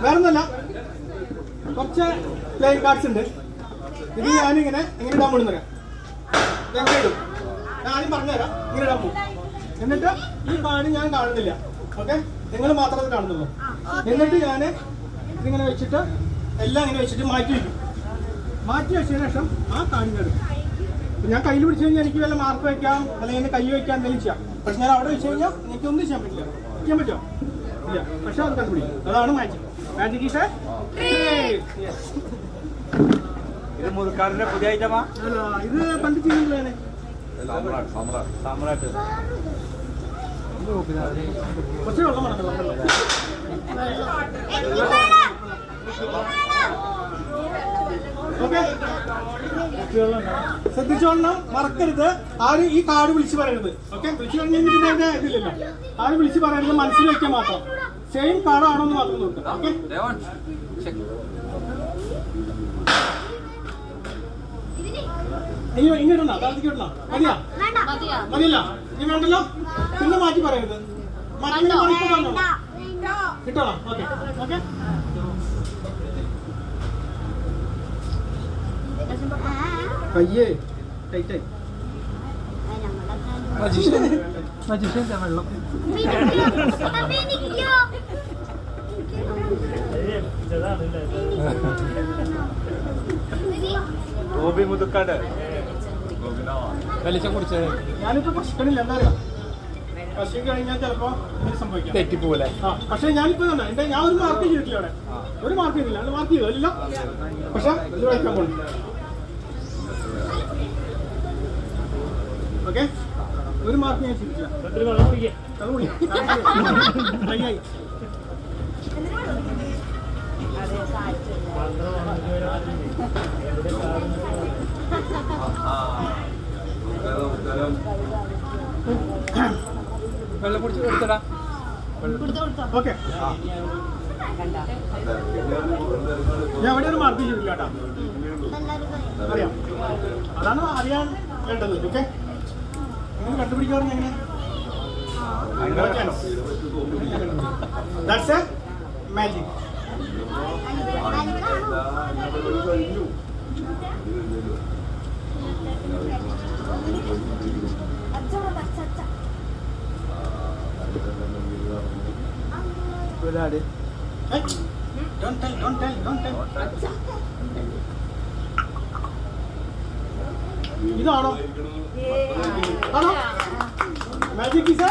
വേറെ ഒന്നല്ല, കുറച്ച് പ്ലേയിങ് കാർഡ്സ് ഉണ്ട്. ഇത് ഞാനിങ്ങനെ എങ്ങനെ ഇടാൻ പോകുന്ന എങ്ങനെ ഇടും ഞാൻ ആദ്യം പറഞ്ഞുതരാം. ഇങ്ങനെ ഇടാൻ പോകും. എന്നിട്ട് ഈ കാർഡ് ഞാൻ കാണുന്നില്ല, ഓക്കെ? നിങ്ങൾ മാത്രമേ കാണുന്നുള്ളൂ. എന്നിട്ട് ഞാൻ ഇതിങ്ങനെ വെച്ചിട്ട് എല്ലാം ഇങ്ങനെ വെച്ചിട്ട് മാറ്റി വയ്ക്കും. മാറ്റി വെച്ചതിന് ശേഷം ആ കാർഡിന് എടുക്കും. ഞാൻ കയ്യിൽ പിടിച്ചു കഴിഞ്ഞാൽ എനിക്ക് വല്ല മാർക്ക് വയ്ക്കാം, അല്ലെങ്കിൽ കൈ വയ്ക്കാം, എന്തെങ്കിലും ചെയ്യാം. പക്ഷെ ഞാൻ അവിടെ വെച്ച് കഴിഞ്ഞാൽ എനിക്ക് ഒന്നും ചെയ്യാൻ പറ്റില്ല. ചെയ്യാൻ പറ്റുമോ? ഇല്ല. പക്ഷെ അത് കണ്ടുപിടിക്കും. അതാണ് മാജിക്. മാജിക് ഈസ് ഇത് മുതുക്കാടിന്റെ പുതിയ ഐറ്റമാ? ഇത് പണ്ട് ചെയ്യുന്നതാണ്. കുറച്ച് വെള്ളം വേണം. ഓക്കെ, ശ്രദ്ധിച്ചോളണം, മറക്കരുത്. ആരും ഈ കാർഡ് വിളിച്ച് പറയരുത്. ഓക്കെ, വിളിച്ചു കഴിഞ്ഞിട്ട് ഇതില്ലല്ലോ. ആരും വിളിച്ച് പറയരുത്, മനസ്സിൽ വെക്കാൻ മാത്രം. സെയിം കാർഡാണോ എന്ന് മാത്രം നോക്കുക. ഓക്കെ, ഇങ്ങോട്ടാ താഴത്തേക്ക് ഇടണോ? മതിയാ? മതിയല്ല, ഇനി വേണ്ടല്ലോ. പിന്നെ മാറ്റി പറയരുത്. കിട്ടണോ? Okay okay. കയ്യേ ടൈറ്റായി. മജിഷ്യന്റെ വെള്ളം. ഗോപി മുതുക്കാട് വെളിച്ചം കുടിച്ചത് ഞാനിപ്പോ പശുക്കണില്ല. എന്താ അറിയാം, പശു കഴിഞ്ഞാൽ ചിലപ്പോ ഇങ്ങനെ സംഭവിക്കാം, തെറ്റിപ്പോലെ. പക്ഷെ ഞാനിപ്പോ തന്നെ എന്റെ ഞാൻ ഒരു മാർക്ക് ചെയ്തിട്ടില്ല. അവിടെ ഒരു മാർക്ക് ചെയ്തില്ല. അത് മാർക്ക് ചെയ്തോ ഇല്ല. പക്ഷെ ഇത് കളിക്കാൻ പോകുന്നു. ഓക്കെ, ഒരു മാർക്ക് ഞാൻ ചെയ്തിട്ടില്ല. വെള്ളം കുടിച്ച് കൊടുത്തടാ. ഓക്കെ, ഞാൻ അവിടെ ഒരു മാർക്ക് ചെയ്തിട്ടില്ല കേട്ടാ. അറിയാം, അതാണ് അറിയാൻ വേണ്ടത്. ഓക്കെ, നിങ്ങൾ കണ്ടുപിടിക്കാറുണ്ട് എങ്ങനെ? That's a magic. Hey, don't tell. ഇതാണോ? ആണോ? Magic is